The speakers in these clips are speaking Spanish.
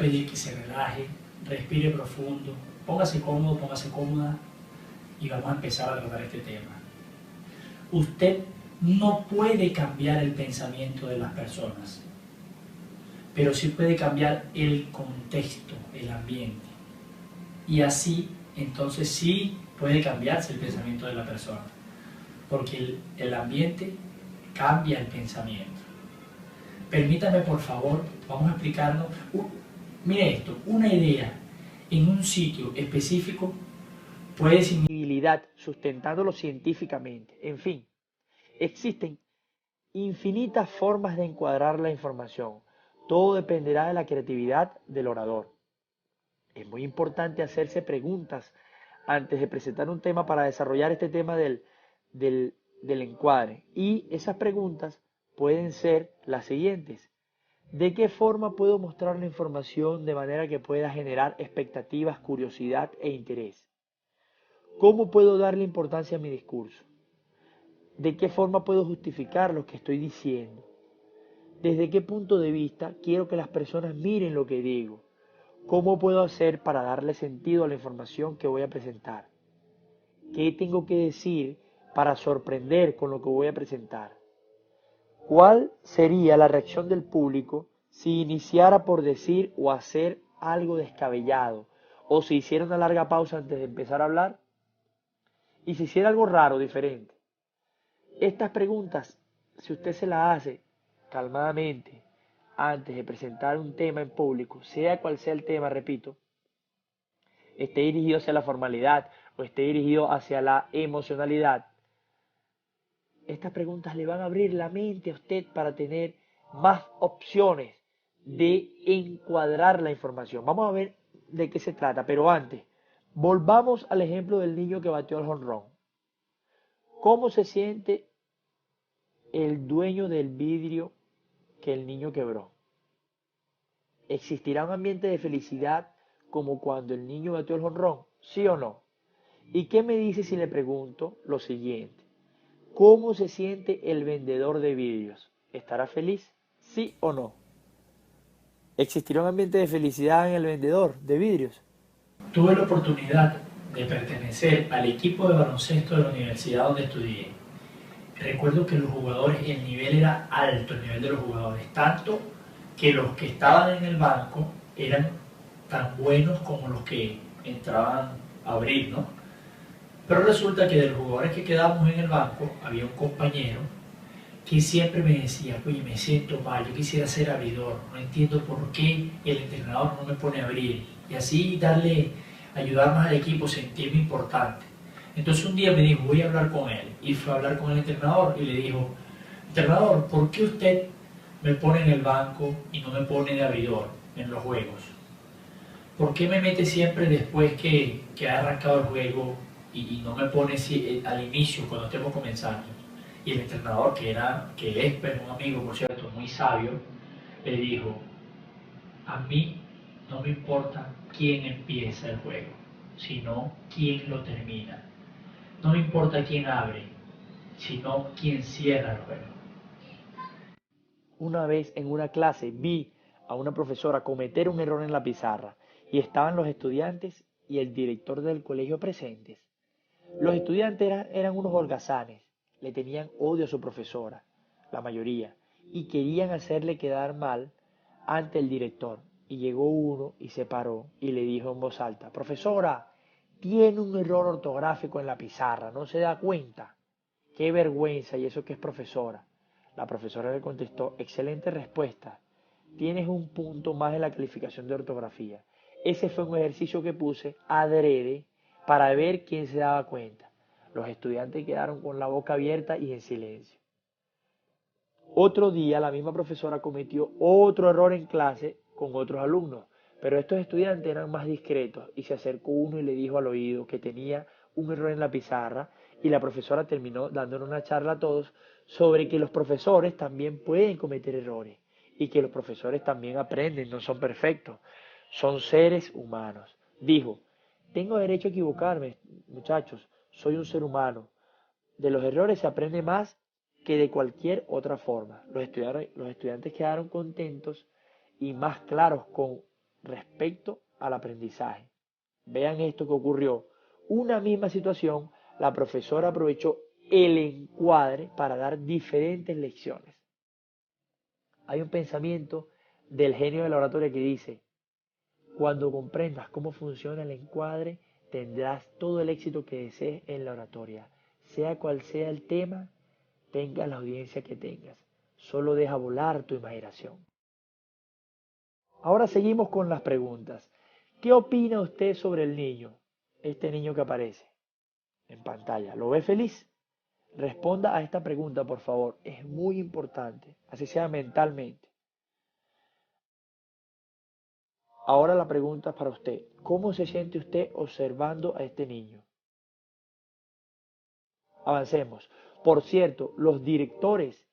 pedir que se relaje, respire profundo, póngase cómodo, póngase cómoda y vamos a empezar a tratar este tema. Usted no puede cambiar el pensamiento de las personas, pero sí puede cambiar el contexto, el ambiente. Y así, entonces sí puede cambiarse el pensamiento de la persona, porque el ambiente cambia el pensamiento. Permítame, por favor, vamos a explicarnos. Mire esto, una idea en un sitio específico puede significar sustentándolo científicamente. En fin, existen infinitas formas de encuadrar la información. Todo dependerá de la creatividad del orador. Es muy importante hacerse preguntas antes de presentar un tema para desarrollar este tema del encuadre. Y esas preguntas pueden ser las siguientes. ¿De qué forma puedo mostrar la información de manera que pueda generar expectativas, curiosidad e interés? ¿Cómo puedo darle importancia a mi discurso? ¿De qué forma puedo justificar lo que estoy diciendo? ¿Desde qué punto de vista quiero que las personas miren lo que digo? ¿Cómo puedo hacer para darle sentido a la información que voy a presentar? ¿Qué tengo que decir para sorprender con lo que voy a presentar? ¿Cuál sería la reacción del público si iniciara por decir o hacer algo descabellado? ¿O si hiciera una larga pausa antes de empezar a hablar? ¿Y si hiciera algo raro, diferente? Estas preguntas, si usted se las hace calmadamente antes de presentar un tema en público, sea cual sea el tema, repito, esté dirigido hacia la formalidad o esté dirigido hacia la emocionalidad, estas preguntas le van a abrir la mente a usted para tener más opciones de encuadrar la información. Vamos a ver de qué se trata, pero antes, volvamos al ejemplo del niño que batió el jonrón. ¿Cómo se siente el dueño del vidrio que el niño quebró? ¿Existirá un ambiente de felicidad como cuando el niño batió el jonrón? ¿Sí o no? ¿Y qué me dice si le pregunto lo siguiente? ¿Cómo se siente el vendedor de vidrios? ¿Estará feliz? ¿Sí o no? ¿Existirá un ambiente de felicidad en el vendedor de vidrios? tuve la oportunidad de pertenecer al equipo de baloncesto de la universidad donde estudié. Recuerdo que los jugadores, el nivel era alto, el nivel de los jugadores, tanto que los que estaban en el banco eran tan buenos como los que entraban a abrir, ¿no? Pero resulta que de los jugadores que quedábamos en el banco, había un compañero que siempre me decía, oye, me siento mal, yo quisiera ser abridor, no entiendo por qué el entrenador no me pone a abrir, y así ayudar más al equipo, sentirme importante. Entonces un día me dijo, voy a hablar con él, y fue a hablar con el entrenador, y le dijo, entrenador, ¿por qué usted me pone en el banco y no me pone de abridor en los juegos? ¿Por qué me mete siempre después que ha arrancado el juego y no me pone al inicio, cuando estemos comenzando? Y el entrenador, que es pues, un amigo, por cierto, muy sabio, le dijo, a mí no me importa quién empieza el juego, sino quién lo termina. No me importa quién abre, sino quién cierra el juego. Una vez en una clase vi a una profesora cometer un error en la pizarra y estaban los estudiantes y el director del colegio presentes. Los estudiantes eran unos holgazanes, le tenían odio a su profesora, la mayoría, y querían hacerle quedar mal ante el director. Y llegó uno y se paró y le dijo en voz alta, profesora, tiene un error ortográfico en la pizarra, ¿no se da cuenta? Qué vergüenza, y eso que es profesora. La profesora le contestó, excelente respuesta, tienes un punto más en la calificación de ortografía. Ese fue un ejercicio que puse adrede para ver quién se daba cuenta. Los estudiantes quedaron con la boca abierta y en silencio. Otro día la misma profesora cometió otro error en clase con otros alumnos, pero estos estudiantes eran más discretos y se acercó uno y le dijo al oído que tenía un error en la pizarra y la profesora terminó dándonos una charla a todos sobre que los profesores también pueden cometer errores y que los profesores también aprenden, no son perfectos, son seres humanos. Dijo, tengo derecho a equivocarme, muchachos, soy un ser humano. De los errores se aprende más que de cualquier otra forma. Los estudiantes quedaron contentos y más claros con respecto al aprendizaje. Vean esto que ocurrió. Una misma situación, la profesora aprovechó el encuadre para dar diferentes lecciones. Hay un pensamiento del genio de la oratoria que dice: cuando comprendas cómo funciona el encuadre, tendrás todo el éxito que desees en la oratoria. Sea cual sea el tema, tengas la audiencia que tengas. Solo deja volar tu imaginación. Ahora seguimos con las preguntas. ¿Qué opina usted sobre el niño? Este niño que aparece en pantalla. ¿Lo ve feliz? Responda a esta pregunta, por favor. Es muy importante, así sea mentalmente. Ahora la pregunta es para usted. ¿Cómo se siente usted observando a este niño? Avancemos. Por cierto, los directores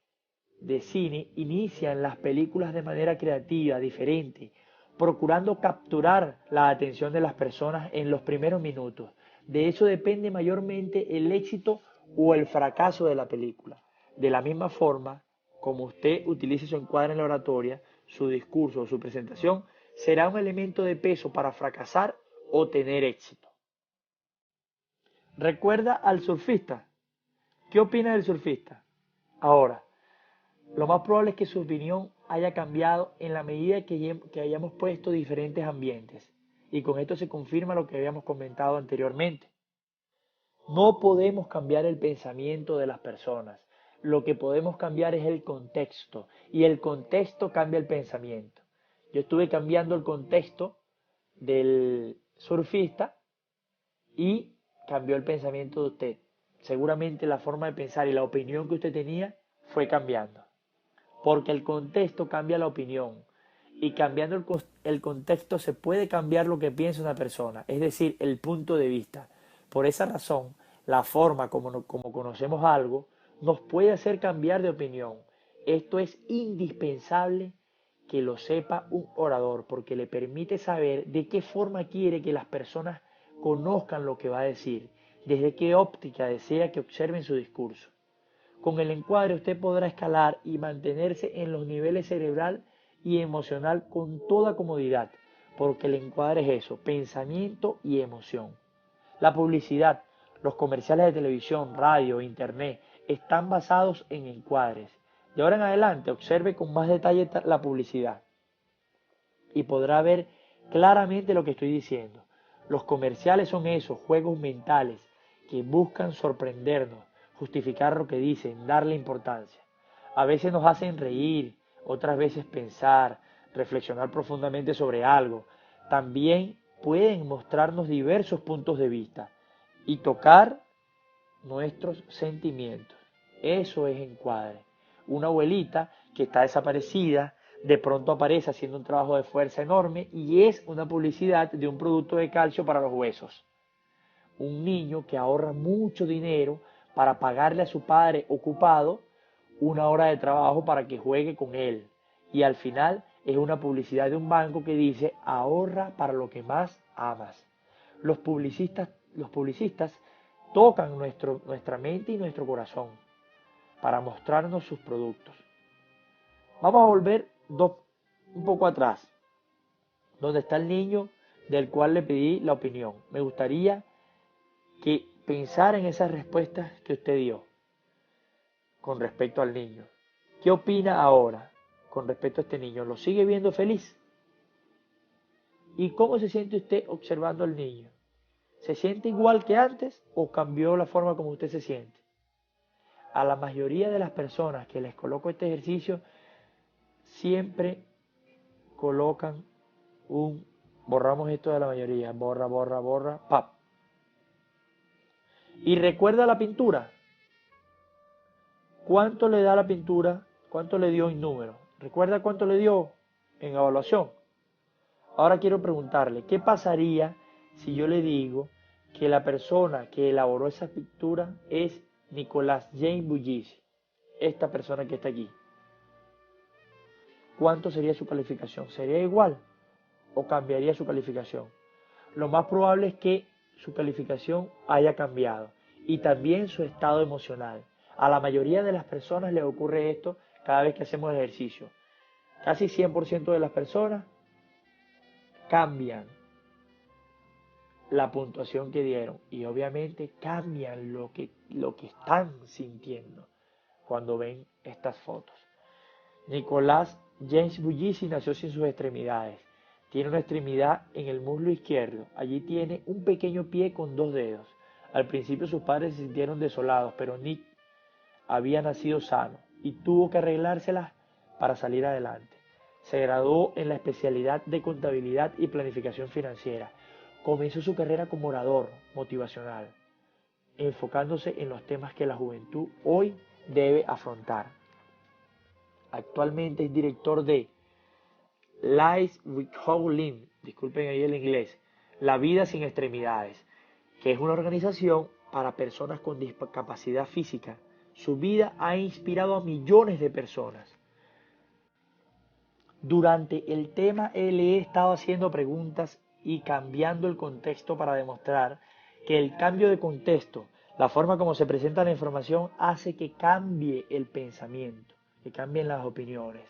de cine inician las películas de manera creativa, diferente, procurando capturar la atención de las personas en los primeros minutos. De eso depende mayormente el éxito o el fracaso de la película. De la misma forma, como usted utilice su encuadre en la oratoria, su discurso o su presentación será un elemento de peso para fracasar o tener éxito. ¿Recuerda al surfista? ¿Qué opina del surfista? Ahora, lo más probable es que su opinión haya cambiado en la medida que hayamos puesto diferentes ambientes. Y con esto se confirma lo que habíamos comentado anteriormente. No podemos cambiar el pensamiento de las personas. Lo que podemos cambiar es el contexto. Y el contexto cambia el pensamiento. Yo estuve cambiando el contexto del surfista y cambió el pensamiento de usted. Seguramente la forma de pensar y la opinión que usted tenía fue cambiando. Porque el contexto cambia la opinión. Y cambiando el contexto se puede cambiar lo que piensa una persona, es decir, el punto de vista. Por esa razón, la forma como conocemos algo nos puede hacer cambiar de opinión. Esto es indispensable que lo sepa un orador, porque le permite saber de qué forma quiere que las personas conozcan lo que va a decir, desde qué óptica desea que observen su discurso. Con el encuadre usted podrá escalar y mantenerse en los niveles cerebral y emocional con toda comodidad, porque el encuadre es eso, pensamiento y emoción. La publicidad, los comerciales de televisión, radio, internet, están basados en encuadres. De ahora en adelante observe con más detalle la publicidad y podrá ver claramente lo que estoy diciendo. Los comerciales son esos juegos mentales que buscan sorprendernos, justificar lo que dicen, darle importancia. A veces nos hacen reír, otras veces pensar, reflexionar profundamente sobre algo. También pueden mostrarnos diversos puntos de vista y tocar nuestros sentimientos. Eso es encuadre. Una abuelita que está desaparecida de pronto aparece haciendo un trabajo de fuerza enorme y es una publicidad de un producto de calcio para los huesos. Un niño que ahorra mucho dinero para pagarle a su padre ocupado una hora de trabajo para que juegue con él. Y al final es una publicidad de un banco que dice: ahorra para lo que más amas. Los publicistas tocan nuestra mente y nuestro corazón para mostrarnos sus productos. Vamos a volver un poco atrás, donde está el niño del cual le pedí la opinión. Me gustaría que pensara en esas respuestas que usted dio con respecto al niño. ¿Qué opina ahora con respecto a este niño? ¿Lo sigue viendo feliz? ¿Y cómo se siente usted observando al niño? ¿Se siente igual que antes o cambió la forma como usted se siente? A la mayoría de las personas que les coloco este ejercicio siempre colocan borramos esto de la mayoría, borra, borra, borra, pap. Y recuerda la pintura. ¿Cuánto le da la pintura? ¿Cuánto le dio en número? ¿Recuerda cuánto le dio en evaluación? Ahora quiero preguntarle, ¿qué pasaría si yo le digo que la persona que elaboró esa pintura es Nicolas James Bugisi? Esta persona que está aquí. ¿Cuánto sería su calificación? ¿Sería igual o cambiaría su calificación? Lo más probable es que su calificación haya cambiado y también su estado emocional. A la mayoría de las personas les ocurre esto cada vez que hacemos ejercicio. Casi 100% de las personas cambian la puntuación que dieron y obviamente cambian lo que están sintiendo cuando ven estas fotos. Nicolás James Buglisi nació sin sus extremidades. Tiene una extremidad en el muslo izquierdo. Allí tiene un pequeño pie con 2 dedos. Al principio sus padres se sintieron desolados, pero Nick había nacido sano y tuvo que arreglárselas para salir adelante. Se graduó en la especialidad de contabilidad y planificación financiera. Comenzó su carrera como orador motivacional, enfocándose en los temas que la juventud hoy debe afrontar. Actualmente es director de Life Without Limbs, disculpen ahí el inglés, La Vida Sin Extremidades, que es una organización para personas con discapacidad física. Su vida ha inspirado a millones de personas. Durante el tema le he estado haciendo preguntas y cambiando el contexto para demostrar que el cambio de contexto, la forma como se presenta la información, hace que cambie el pensamiento, que cambien las opiniones.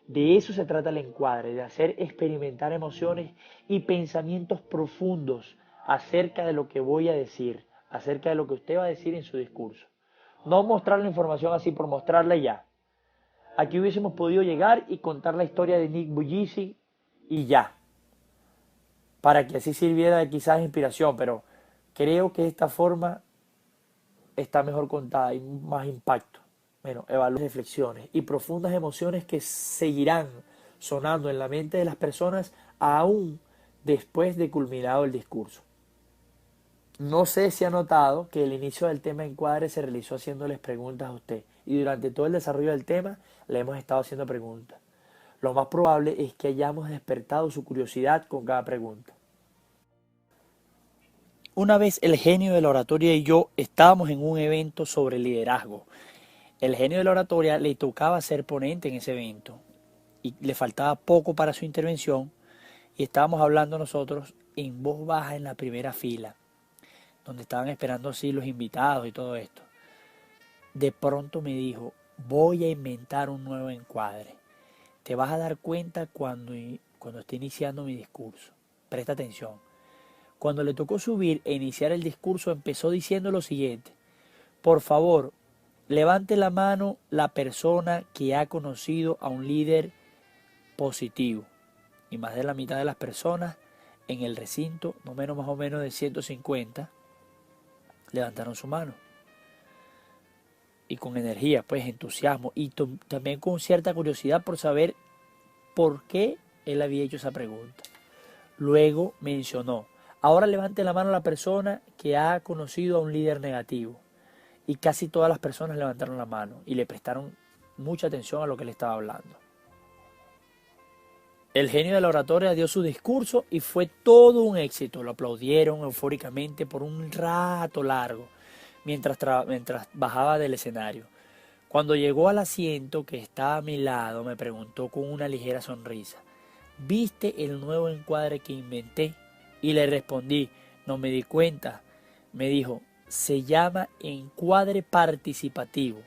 De eso se trata el encuadre, de hacer experimentar emociones y pensamientos profundos acerca de lo que voy a decir, acerca de lo que usted va a decir en su discurso. No mostrar la información así por mostrarla y ya. Aquí hubiésemos podido llegar y contar la historia de Nick Buglisi y ya, para que así sirviera de quizás inspiración, pero creo que esta forma está mejor contada y más impacto. Bueno, evaluar reflexiones y profundas emociones que seguirán sonando en la mente de las personas aún después de culminado el discurso. No sé si ha notado que el inicio del tema encuadre se realizó haciéndoles preguntas a usted y durante todo el desarrollo del tema le hemos estado haciendo preguntas. Lo más probable es que hayamos despertado su curiosidad con cada pregunta. Una vez el genio de la oratoria y yo estábamos en un evento sobre liderazgo. El genio de la oratoria le tocaba ser ponente en ese evento y le faltaba poco para su intervención y estábamos hablando nosotros en voz baja en la primera fila, donde estaban esperando así los invitados y todo esto. De pronto me dijo, voy a inventar un nuevo encuadre. Te vas a dar cuenta cuando esté iniciando mi discurso. Presta atención. Cuando le tocó subir e iniciar el discurso, empezó diciendo lo siguiente. Por favor, levante la mano la persona que ha conocido a un líder positivo. Y más de la mitad de las personas en el recinto, más o menos de 150, levantaron su mano. Y con energía, pues entusiasmo y también con cierta curiosidad por saber por qué él había hecho esa pregunta. Luego mencionó, ahora levante la mano la persona que ha conocido a un líder negativo. Y casi todas las personas levantaron la mano y le prestaron mucha atención a lo que le estaba hablando. El genio de la oratoria dio su discurso y fue todo un éxito. Lo aplaudieron eufóricamente por un rato largo mientras bajaba del escenario. Cuando llegó al asiento que estaba a mi lado, me preguntó con una ligera sonrisa, ¿viste el nuevo encuadre que inventé? Y le respondí, no me di cuenta. Me dijo, se llama encuadre participativo.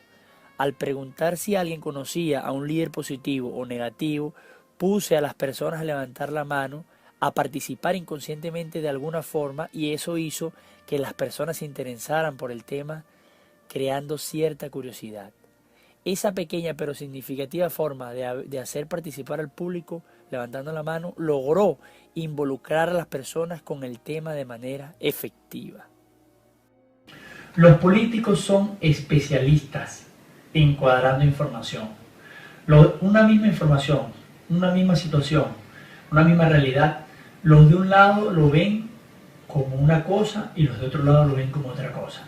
Al preguntar si alguien conocía a un líder positivo o negativo, puse a las personas a levantar la mano, a participar inconscientemente de alguna forma y eso hizo que las personas se interesaran por el tema, creando cierta curiosidad. Esa pequeña pero significativa forma de hacer participar al público levantando la mano logró involucrar a las personas con el tema de manera efectiva. Los políticos son especialistas encuadrando información. Una misma información, una misma situación, una misma realidad, los de un lado lo ven como una cosa y los de otro lado lo ven como otra cosa.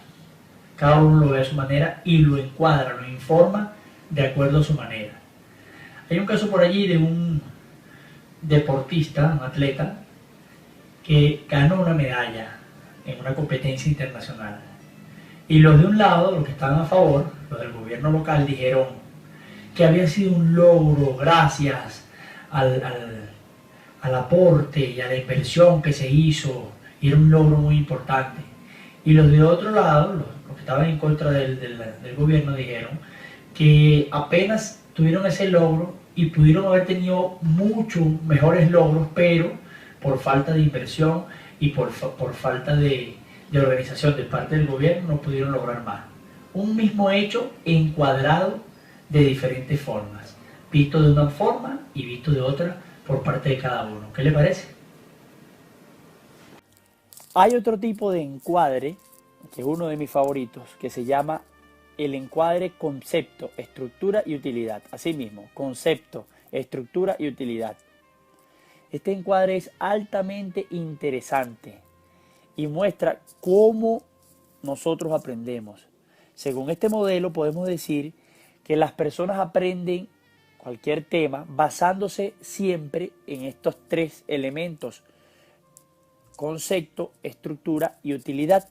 Cada uno lo ve a su manera y lo encuadra, lo informa de acuerdo a su manera. Hay un caso por allí de un deportista, un atleta, que ganó una medalla en una competencia internacional. Y los de un lado, los que estaban a favor, los del gobierno local, dijeron que había sido un logro gracias al aporte y a la inversión que se hizo, y era un logro muy importante. Y los de otro lado, los que estaban en contra del gobierno, dijeron que apenas tuvieron ese logro y pudieron haber tenido muchos mejores logros, pero por falta de inversión y por falta de organización de parte del gobierno no pudieron lograr más. Un mismo hecho encuadrado de diferentes formas, visto de una forma y visto de otra por parte de cada uno. ¿Qué le parece? Hay otro tipo de encuadre, que es uno de mis favoritos, que se llama el encuadre concepto, estructura y utilidad. Así mismo, concepto, estructura y utilidad. Este encuadre es altamente interesante y muestra cómo nosotros aprendemos. Según este modelo podemos decir que las personas aprenden cualquier tema basándose siempre en estos tres elementos: concepto, estructura y utilidad.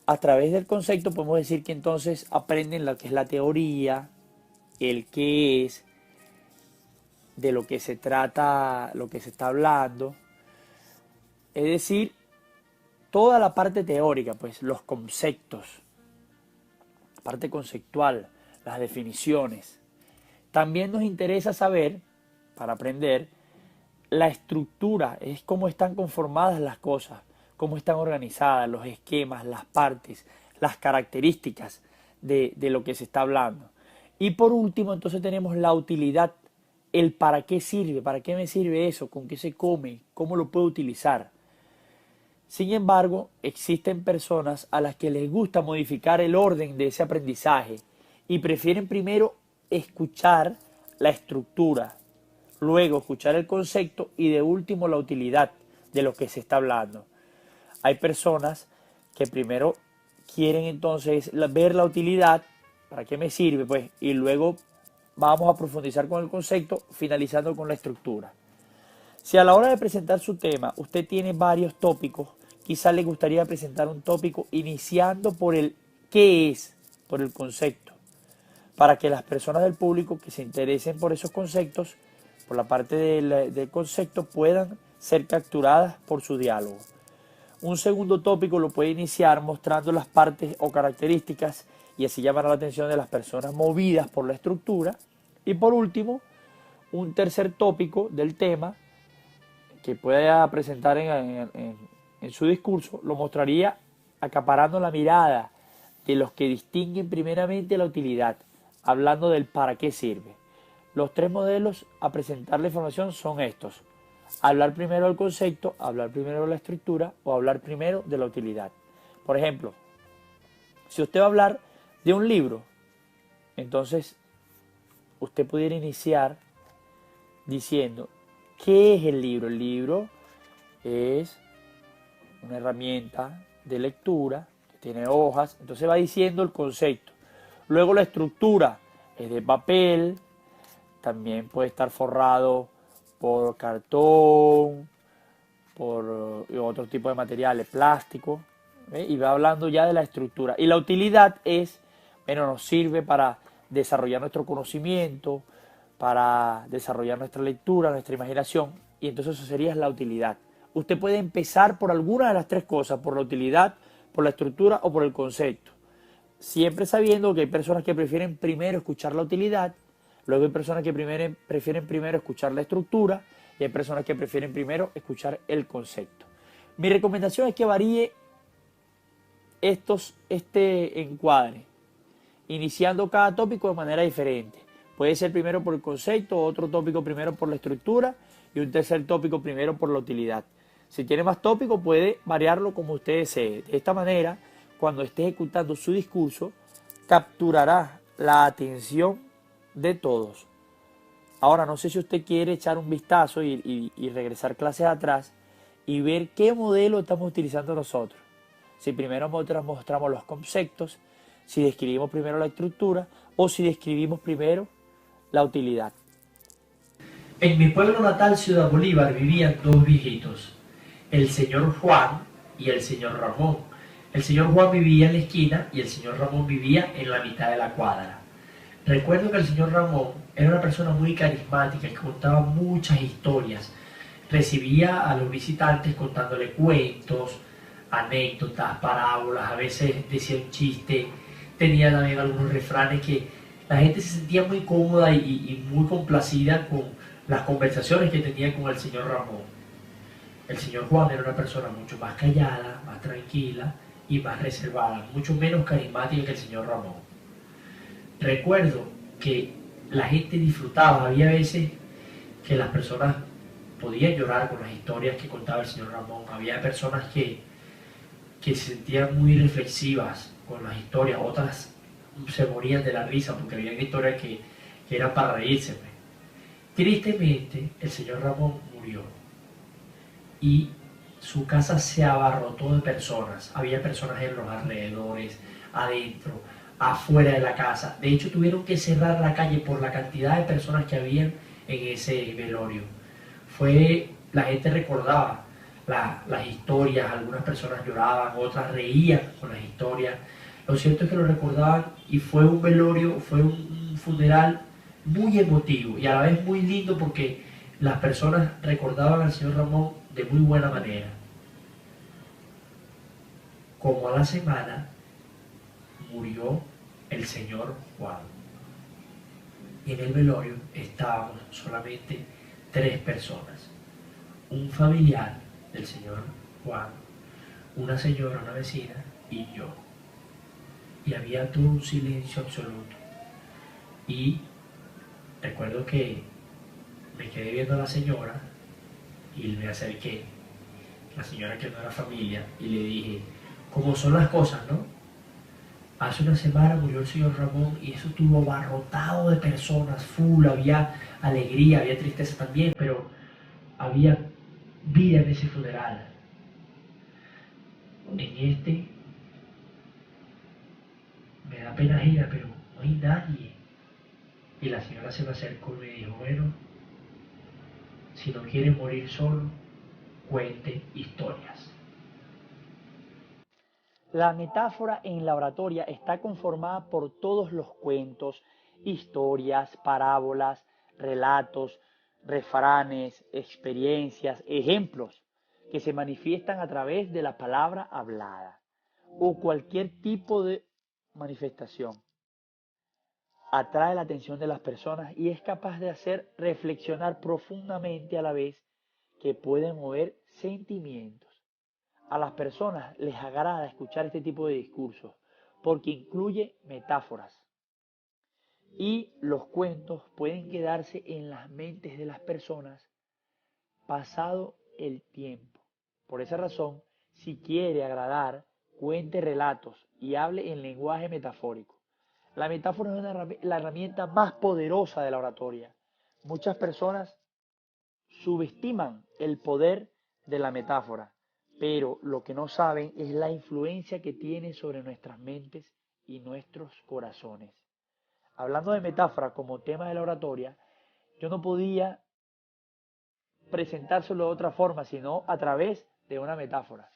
A través del concepto podemos decir que entonces aprenden lo que es la teoría, el qué es, de lo que se trata, lo que se está hablando. Es decir, toda la parte teórica, pues los conceptos, la parte conceptual, las definiciones. También nos interesa saber, para aprender, la estructura, es cómo están conformadas las cosas, cómo están organizadas, los esquemas, las partes, las características de lo que se está hablando. Y por último, entonces tenemos la utilidad, el para qué sirve, para qué me sirve eso, con qué se come, cómo lo puedo utilizar. Sin embargo, existen personas a las que les gusta modificar el orden de ese aprendizaje y prefieren primero escuchar la estructura, luego escuchar el concepto y de último la utilidad de lo que se está hablando. Hay personas que primero quieren entonces ver la utilidad, ¿para qué me sirve? Pues, y luego vamos a profundizar con el concepto, finalizando con la estructura. Si a la hora de presentar su tema usted tiene varios tópicos, quizás le gustaría presentar un tópico iniciando por el qué es, por el concepto, para que las personas del público que se interesen por esos conceptos, por la parte del concepto, puedan ser capturadas por su diálogo. Un segundo tópico lo puede iniciar mostrando las partes o características y así llamar la atención de las personas movidas por la estructura. Y por último, un tercer tópico del tema que pueda presentar en su discurso lo mostraría acaparando la mirada de los que distinguen primeramente la utilidad, hablando del para qué sirve. Los tres modelos a presentar la información son estos: hablar primero del concepto, hablar primero de la estructura o hablar primero de la utilidad. Por ejemplo, si usted va a hablar de un libro, entonces usted pudiera iniciar diciendo ¿qué es el libro? El libro es una herramienta de lectura que tiene hojas, entonces va diciendo el concepto. Luego la estructura es de papel, también puede estar forrado por cartón, por otro tipo de materiales, plástico, y va hablando ya de la estructura. Y la utilidad es, bueno, nos sirve para desarrollar nuestro conocimiento, para desarrollar nuestra lectura, nuestra imaginación, y entonces eso sería la utilidad. Usted puede empezar por alguna de las tres cosas, por la utilidad, por la estructura o por el concepto, siempre sabiendo que hay personas que prefieren primero escuchar la utilidad, luego hay personas que prefieren primero escuchar la estructura y hay personas que prefieren primero escuchar el concepto. Mi recomendación es que varíe este encuadre, iniciando cada tópico de manera diferente. Puede ser primero por el concepto, otro tópico primero por la estructura y un tercer tópico primero por la utilidad. Si tiene más tópicos puede variarlo como usted desee. De esta manera, cuando esté ejecutando su discurso, capturará la atención de todos. Ahora, no sé si usted quiere echar un vistazo y regresar clases atrás y ver qué modelo estamos utilizando nosotros. Si primero mostramos los conceptos, si describimos primero la estructura o si describimos primero la utilidad. En mi pueblo natal, Ciudad Bolívar, vivían dos viejitos, el señor Juan y el señor Ramón. El señor Juan vivía en la esquina y el señor Ramón vivía en la mitad de la cuadra. Recuerdo que el señor Ramón era una persona muy carismática que contaba muchas historias. Recibía a los visitantes contándole cuentos, anécdotas, parábolas, a veces decía un chiste, tenía también algunos refranes que la gente se sentía muy cómoda y muy complacida con las conversaciones que tenía con el señor Ramón. El señor Juan era una persona mucho más callada, más tranquila y más reservada, mucho menos carismática que el señor Ramón. Recuerdo que la gente disfrutaba, había veces que las personas podían llorar con las historias que contaba el señor Ramón, había personas que se sentían muy reflexivas con las historias, otras se morían de la risa porque había historias que eran para reírse. Tristemente, el señor Ramón murió y su casa se abarrotó de personas. Había personas en los alrededores, adentro, afuera de la casa. De hecho, tuvieron que cerrar la calle por la cantidad de personas que habían en ese velorio. La gente recordaba las historias, algunas personas lloraban, otras reían con las historias. Lo cierto es que lo recordaban y fue un velorio, fue un funeral muy emotivo y a la vez muy lindo porque las personas recordaban al señor Ramón de muy buena manera. Como a la semana murió el señor Juan. Y en el velorio estábamos solamente 3 personas. Un familiar del señor Juan, una señora, una vecina y yo. Y había todo un silencio absoluto. Y recuerdo que me quedé viendo a la señora y me acerqué, la señora que no era familia, y le dije, ¿cómo son las cosas, no? Hace una semana murió el señor Ramón y eso estuvo abarrotado de personas, full, había alegría, había tristeza también, pero había vida en ese funeral. En este me da pena ajena, pero no hay nadie. Y la señora se me acercó y me dijo, bueno, si no quiere morir solo, cuente historias. La metáfora en la oratoria está conformada por todos los cuentos, historias, parábolas, relatos, refranes, experiencias, ejemplos que se manifiestan a través de la palabra hablada o cualquier tipo de manifestación. Atrae la atención de las personas y es capaz de hacer reflexionar profundamente a la vez que puede mover sentimientos. A las personas les agrada escuchar este tipo de discursos porque incluye metáforas y los cuentos pueden quedarse en las mentes de las personas pasado el tiempo. Por esa razón, si quiere agradar, cuente relatos y hable en lenguaje metafórico. La metáfora es la herramienta más poderosa de la oratoria. Muchas personas subestiman el poder de la metáfora, pero lo que no saben es la influencia que tiene sobre nuestras mentes y nuestros corazones. Hablando de metáfora como tema de la oratoria, yo no podía presentárselo de otra forma, sino a través de una metáfora.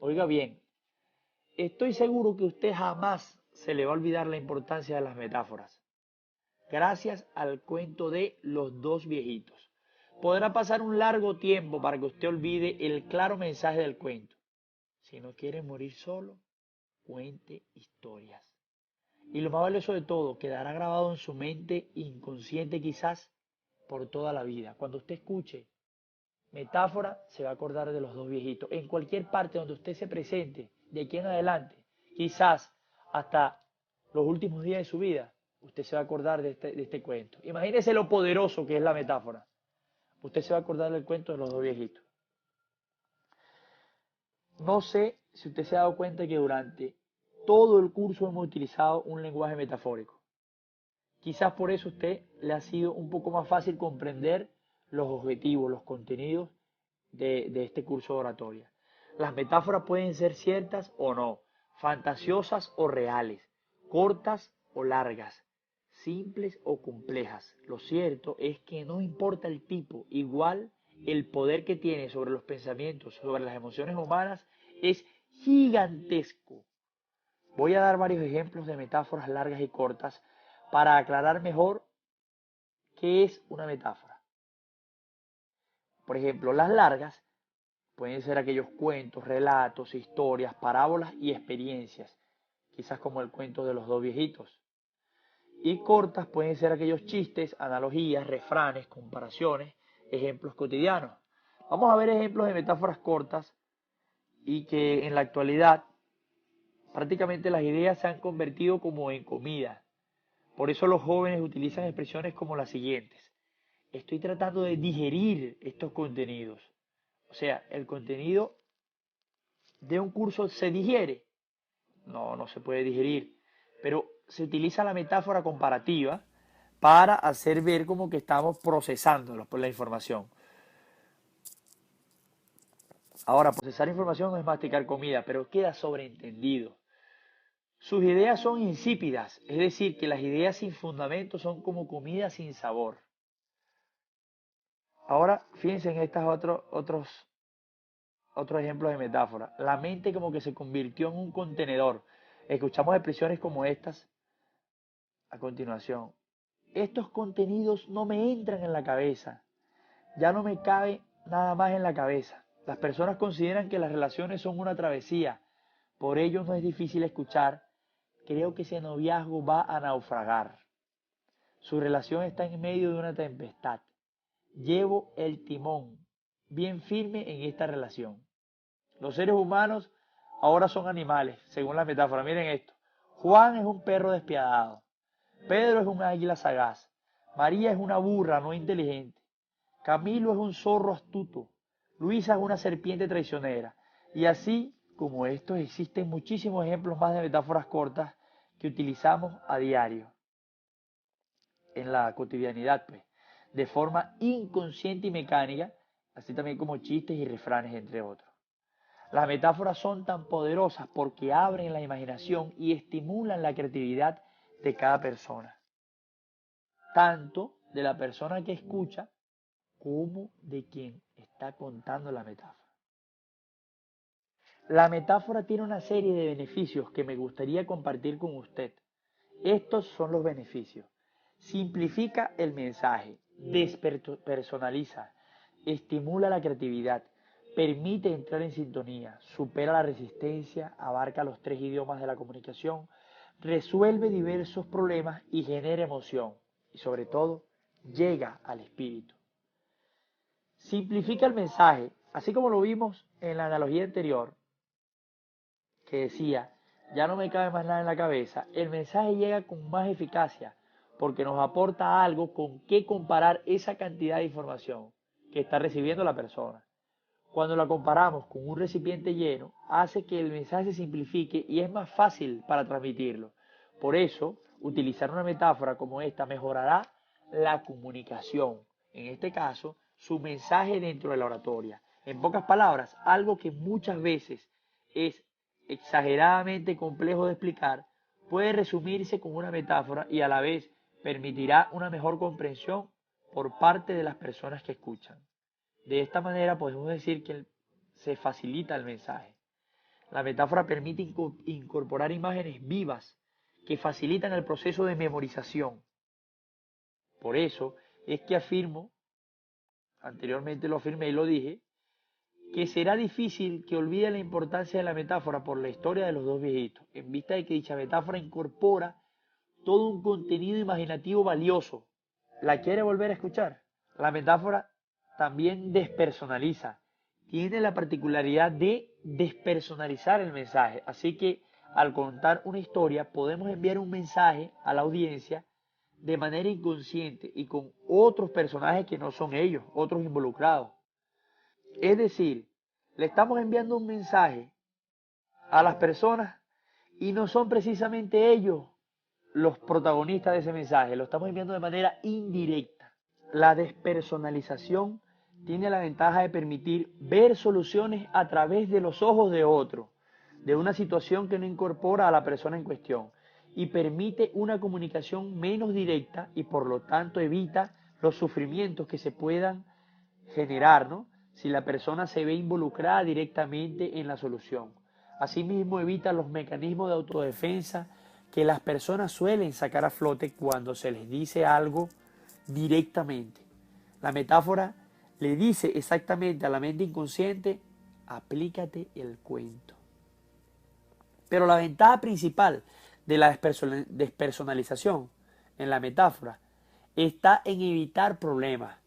Oiga bien, estoy seguro que usted jamás se le va a olvidar la importancia de las metáforas, gracias al cuento de los dos viejitos. Podrá pasar un largo tiempo para que usted olvide el claro mensaje del cuento. Si no quiere morir solo, cuente historias. Y lo más valioso de todo, quedará grabado en su mente inconsciente quizás por toda la vida. Cuando usted escuche metáfora, se va a acordar de los dos viejitos. En cualquier parte donde usted se presente, de aquí en adelante, quizás hasta los últimos días de su vida, usted se va a acordar de este cuento. Imagínese lo poderoso que es la metáfora. Usted se va a acordar del cuento de los dos viejitos. No sé si usted se ha dado cuenta que durante todo el curso hemos utilizado un lenguaje metafórico. Quizás por eso a usted le ha sido un poco más fácil comprender los objetivos, los contenidos de este curso de oratoria. Las metáforas pueden ser ciertas o no, fantasiosas o reales, cortas o largas, simples o complejas. Lo cierto es que no importa el tipo, igual el poder que tiene sobre los pensamientos, sobre las emociones humanas, es gigantesco. Voy a dar varios ejemplos de metáforas largas y cortas para aclarar mejor qué es una metáfora. Por ejemplo, las largas pueden ser aquellos cuentos, relatos, historias, parábolas y experiencias, quizás como el cuento de los dos viejitos. Y cortas pueden ser aquellos chistes, analogías, refranes, comparaciones, ejemplos cotidianos. Vamos a ver ejemplos de metáforas cortas y que en la actualidad prácticamente las ideas se han convertido como en comida. Por eso los jóvenes utilizan expresiones como las siguientes. Estoy tratando de digerir estos contenidos. O sea, el contenido de un curso se digiere. No, no se puede digerir. Pero se utiliza la metáfora comparativa para hacer ver como que estamos procesando la información. Ahora, procesar información no es masticar comida, pero queda sobreentendido. Sus ideas son insípidas, es decir, que las ideas sin fundamento son como comida sin sabor. Ahora, fíjense en estos otros ejemplos de metáfora. La mente como que se convirtió en un contenedor. Escuchamos expresiones como estas a continuación. Estos contenidos no me entran en la cabeza. Ya no me cabe nada más en la cabeza. Las personas consideran que las relaciones son una travesía. Por ello no es difícil escuchar. Creo que ese noviazgo va a naufragar. Su relación está en medio de una tempestad. Llevo el timón bien firme en esta relación. Los seres humanos ahora son animales, según la metáfora. Miren esto. Juan es un perro despiadado. Pedro es un águila sagaz. María es una burra no inteligente. Camilo es un zorro astuto. Luisa es una serpiente traicionera. Y así como estos, existen muchísimos ejemplos más de metáforas cortas que utilizamos a diario en la cotidianidad, pues, de forma inconsciente y mecánica, así también como chistes y refranes, entre otros. Las metáforas son tan poderosas porque abren la imaginación y estimulan la creatividad de cada persona, tanto de la persona que escucha como de quien está contando la metáfora. La metáfora tiene una serie de beneficios que me gustaría compartir con usted. Estos son los beneficios. Simplifica el mensaje, despersonaliza, estimula la creatividad, permite entrar en sintonía, supera la resistencia, abarca los 3 idiomas de la comunicación, resuelve diversos problemas y genera emoción. Y sobre todo, llega al espíritu. Simplifica el mensaje, así como lo vimos en la analogía anterior, que decía, ya no me cabe más nada en la cabeza, el mensaje llega con más eficacia porque nos aporta algo con qué comparar esa cantidad de información que está recibiendo la persona. Cuando la comparamos con un recipiente lleno, hace que el mensaje se simplifique y es más fácil para transmitirlo. Por eso, utilizar una metáfora como esta mejorará la comunicación, en este caso, su mensaje dentro de la oratoria. En pocas palabras, algo que muchas veces es exageradamente complejo de explicar, puede resumirse con una metáfora y a la vez permitirá una mejor comprensión por parte de las personas que escuchan. De esta manera podemos decir que se facilita el mensaje. La metáfora permite incorporar imágenes vivas que facilitan el proceso de memorización. Por eso es que afirmo, anteriormente lo afirmé y lo dije, que será difícil que olvide la importancia de la metáfora por la historia de los dos viejitos, en vista de que dicha metáfora incorpora todo un contenido imaginativo valioso. ¿La quiere volver a escuchar? La metáfora también despersonaliza. Tiene la particularidad de despersonalizar el mensaje. Así que al contar una historia podemos enviar un mensaje a la audiencia de manera inconsciente y con otros personajes que no son ellos, otros involucrados. Es decir, le estamos enviando un mensaje a las personas y no son precisamente ellos los protagonistas de ese mensaje, lo estamos enviando de manera indirecta. La despersonalización tiene la ventaja de permitir ver soluciones a través de los ojos de otro, de una situación que no incorpora a la persona en cuestión y permite una comunicación menos directa y por lo tanto evita los sufrimientos que se puedan generar, ¿no? Si la persona se ve involucrada directamente en la solución. Asimismo, evita los mecanismos de autodefensa que las personas suelen sacar a flote cuando se les dice algo directamente. La metáfora le dice exactamente a la mente inconsciente, aplícate el cuento. Pero la ventaja principal de la despersonalización en la metáfora está en evitar problemas,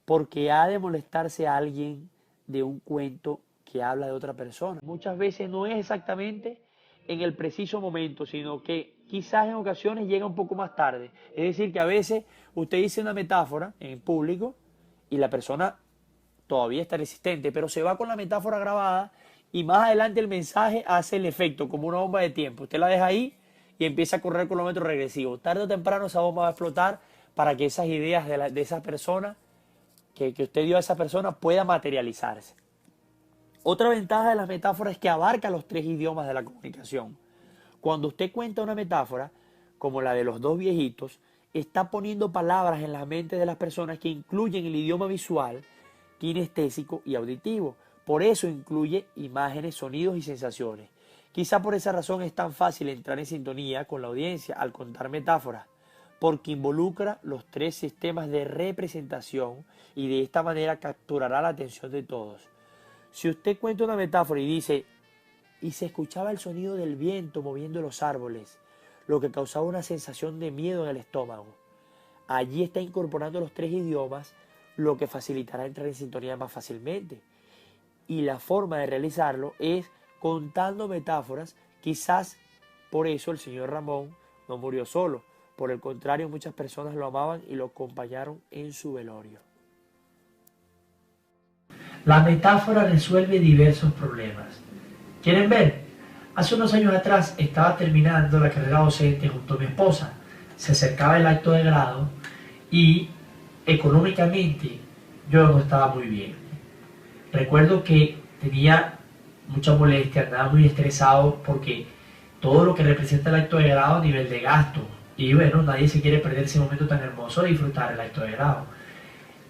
porque ha de molestarse a alguien de un cuento que habla de otra persona. Muchas veces no es exactamente en el preciso momento, sino que quizás en ocasiones llega un poco más tarde. Es decir, que a veces usted dice una metáfora en público y la persona todavía está resistente, pero se va con la metáfora grabada y más adelante el mensaje hace el efecto como una bomba de tiempo. Usted la deja ahí y empieza a correr kilómetro regresivo. Tarde o temprano esa bomba va a explotar para que esas ideas de esa persona, que usted dio a esa persona, pueda materializarse. Otra ventaja de las metáforas es que abarca los 3 idiomas de la comunicación. Cuando usted cuenta una metáfora, como la de los 2 viejitos, está poniendo palabras en la mente de las personas que incluyen el idioma visual, kinestésico y auditivo. Por eso incluye imágenes, sonidos y sensaciones. Quizá por esa razón es tan fácil entrar en sintonía con la audiencia al contar metáforas, porque involucra los 3 sistemas de representación y de esta manera capturará la atención de todos. Si usted cuenta una metáfora y dice, y se escuchaba el sonido del viento moviendo los árboles, lo que causaba una sensación de miedo en el estómago, allí está incorporando los 3 idiomas, lo que facilitará entrar en sintonía más fácilmente. Y la forma de realizarlo es contando metáforas. Quizás por eso el señor Ramón no murió solo. Por el contrario, muchas personas lo amaban y lo acompañaron en su velorio. La metáfora resuelve diversos problemas. ¿Quieren ver? Hace unos años atrás estaba terminando la carrera docente junto a mi esposa. Se acercaba el acto de grado y económicamente yo no estaba muy bien. Recuerdo que tenía mucha molestia, andaba muy estresado porque todo lo que representa el acto de grado a nivel de gasto. Y bueno, nadie se quiere perder ese momento tan hermoso de disfrutar el acto de grado.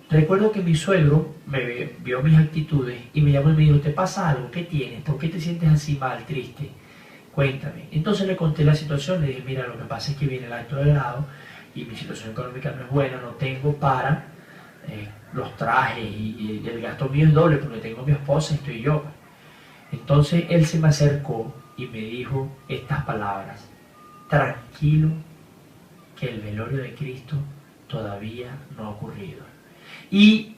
Recuerdo que mi suegro me vio mis actitudes y me llamó y me dijo, ¿te pasa algo? ¿Qué tienes? ¿Por qué te sientes así mal, triste? Cuéntame. Entonces le conté la situación, le dije, mira, lo que pasa es que viene el acto de grado y mi situación económica no es buena, no tengo para los trajes y el gasto mío es doble porque tengo a mi esposa y estoy yo. Entonces él se me acercó y me dijo estas palabras, tranquilo que el velorio de Cristo todavía no ha ocurrido. Y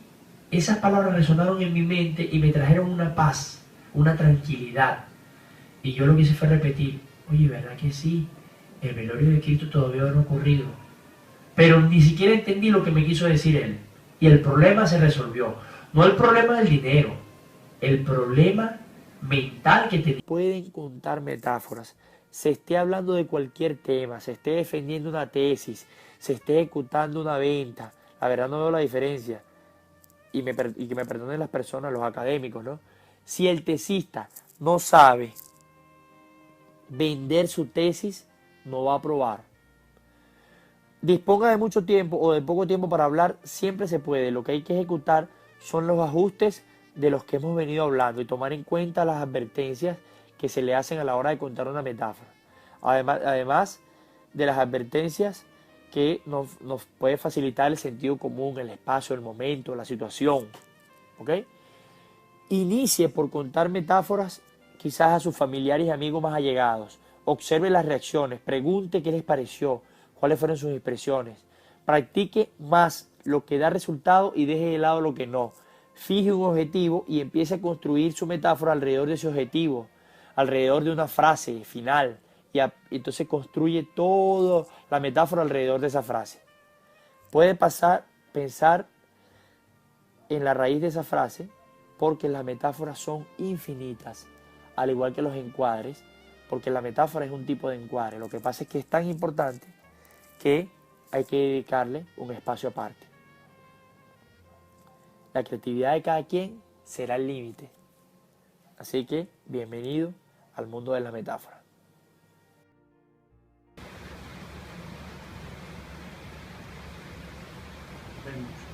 esas palabras resonaron en mi mente y me trajeron una paz, una tranquilidad. Y yo lo que hice fue repetir, oye, ¿verdad que sí? El velorio de Cristo todavía no ha ocurrido. Pero ni siquiera entendí lo que me quiso decir él. Y el problema se resolvió. No el problema del dinero, el problema mental que tenía. Pueden contar metáforas. Se esté hablando de cualquier tema, se esté defendiendo una tesis, se esté ejecutando una venta. La verdad no veo la diferencia. Y que me perdonen las personas, los académicos, ¿no? Si el tesista no sabe vender su tesis, no va a aprobar. Disponga de mucho tiempo o de poco tiempo para hablar, siempre se puede. Lo que hay que ejecutar son los ajustes de los que hemos venido hablando y tomar en cuenta las advertencias que se le hacen a la hora de contar una metáfora. Además de las advertencias que nos puede facilitar el sentido común, el espacio, el momento, la situación. ¿Ok? Inicie por contar metáforas quizás a sus familiares y amigos más allegados. Observe las reacciones, pregunte qué les pareció, cuáles fueron sus expresiones. Practique más lo que da resultado y deje de lado lo que no. Fije un objetivo y empiece a construir su metáfora alrededor de ese objetivo, alrededor de una frase final. Y entonces construye toda la metáfora alrededor de esa frase. Puede pensar en la raíz de esa frase, porque las metáforas son infinitas, al igual que los encuadres, porque la metáfora es un tipo de encuadre. Lo que pasa es que es tan importante que hay que dedicarle un espacio aparte. La creatividad de cada quien será el límite. Así que, bienvenido al mundo de la metáfora. Vemos.